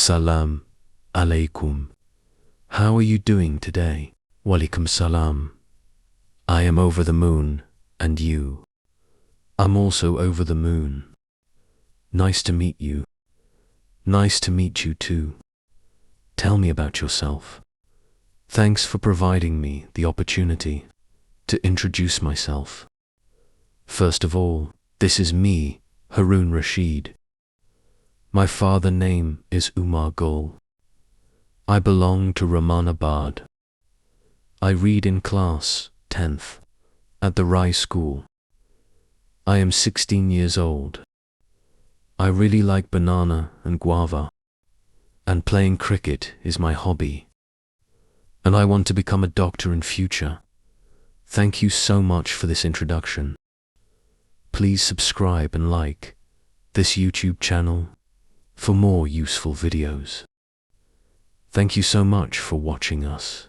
Assalam alaikum. How are you doing today? Walaikum salam. I am over the moon, and you? I'm also over the moon. Nice to meet you. Nice to meet you too. Tell me about yourself. Thanks for providing me the opportunity to introduce myself. First of all, this is me, Harun Rashid. My father's name is Umar Gul. I belong to Ramanabad. I read in class 10th at the Rai School. I am 16 years old. I really like banana and guava, and playing cricket is my hobby. And I want to become a doctor in future. Thank you so much for this introduction. Please subscribe and like this YouTube channel for more useful videos. Thank you so much for watching us.